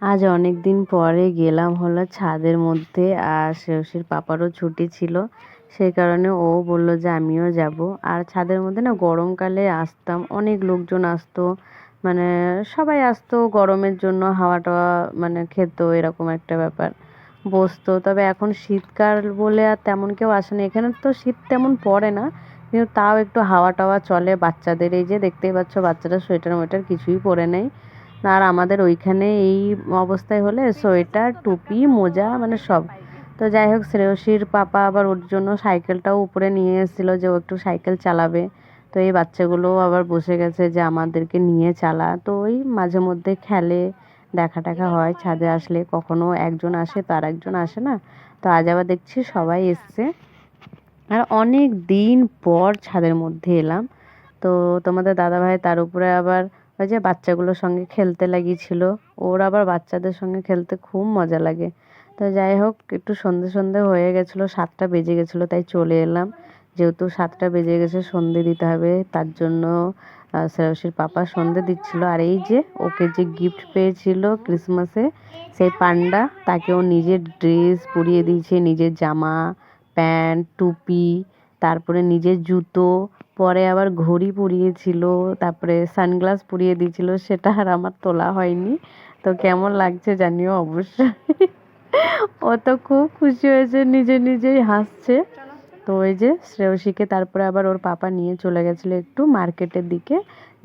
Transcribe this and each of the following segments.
আজ অনেক দিন পরে গেলাম হলো ছাদের মধ্যে। আর শ্রেয়সীর পাপারও ছুটি ছিল, সেই কারণে ও বলল যে আমিও যাব। আর ছাদের মধ্যে না গরমকালে আসতাম, অনেক লোকজন আসতো, মানে সবাই আসতো গরমের জন্য, হাওয়া টাওয়া মানে খেত, এরকম একটা ব্যাপার, বসতো। তবে এখন শীতকাল বলে আর তেমন কেউ আসে না, এখানে তো শীত তেমন পড়ে না, কিন্তু তাও একটু হাওয়া টাওয়া চলে। বাচ্চাদের এই যে দেখতেই পাচ্ছ, বাচ্চারা সোয়েটার মোয়েটার কিছুই পরে নেই। আর আমাদের ওইখানে এই অবস্থায় হলে সোয়েটার, টুপি, মোজা মানে সব। তো যাই হোক, শ্রেয়সীর পাপা আবার ওর জন্য সাইকেলটাও উপরে নিয়ে এসেছিলো যে ও একটু সাইকেল চালাবে। তো এই বাচ্চাগুলোও আবার বসে গেছে যে আমাদেরকে নিয়ে চালা। তো ওই মাঝে মধ্যে খেলে, দেখা টাকা হয় ছাদে আসলে। কখনো একজন আসে তো আর একজন আসে না। তো আজ আবার দেখছি সবাই এসছে, আর অনেক দিন পর ছাদের মধ্যে এলাম। তো তোমাদের দাদাভাই তার উপরে আবার ওই যে বাচ্চাগুলোর সঙ্গে খেলতে লাগিয়েছিল। ওর আবার বাচ্চাদের সঙ্গে খেলতে খুব মজা লাগে। তো যাই হোক, একটু সন্ধে সন্ধে হয়ে গেছিলো, 7টা বেজে গেছিলো, তাই চলে এলাম। যেহেতু 7টা বেজে গেছে, সন্ধে দিতে হবে, তার জন্য শ্রেয়সীর পাপা সন্ধে দিচ্ছিল। আর এই যে ওকে যে গিফট পেয়েছিল ক্রিসমাসে, সেই পান্ডা, তাকে ও নিজের ড্রেস পরিয়ে দিয়েছে, নিজের জামা প্যান্ট, টুপি, তারপরে নিজের জুতো, পরে আবার ঘড়ি পরিয়েছিল, তারপরে সানগ্লাস পরিয়ে দিয়েছিল। সেটা আর আমার তোলা হয়নি। তো কেমন লাগছে জানিও অবশ্যই। ও তো খুব খুশি হয়েছে, নিজে নিজেই হাসছে। তো ওই যে শ্রেয়সীকে তারপরে আবার ওর পাপা নিয়ে চলে গেছিলো একটু মার্কেটের দিকে,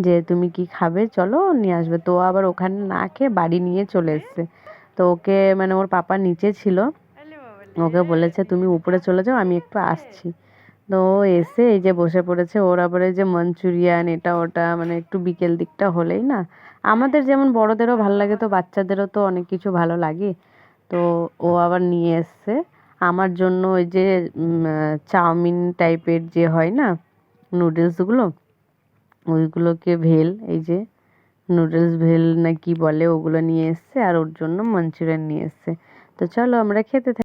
যে তুমি কি খাবে চলো নিয়ে আসবে। তো আবার ওখানে না খেয়ে বাড়ি নিয়ে চলে এসছে। তো ওকে মানে ওর পাপা নিচে ছিল, ওকে বলেছে তুমি উপরে চলে যাও, আমি একটু আসছি। তো ও এসে এই যে বসে পড়েছে। ওর আবার এই যে মাঞ্চুরিয়ান, এটা ওটা, মানে একটু বিকেল দিকটা হলেই না, আমাদের যেমন বড়দেরও ভালো লাগে, তো বাচ্চাদেরও তো অনেক কিছু ভালো লাগে। তো ও আবার নিয়ে এসছে আমার জন্য ওই যে চাউমিন টাইপের যে হয় না নুডলসগুলো, ওইগুলোকে ভেল, এই যে নুডলস ভেল না কি বলে, ওগুলো নিয়ে এসছে। আর ওর জন্য মাঞ্চুরিয়ান নিয়ে এসছে। তো চলো আমরা খেতে থাকি।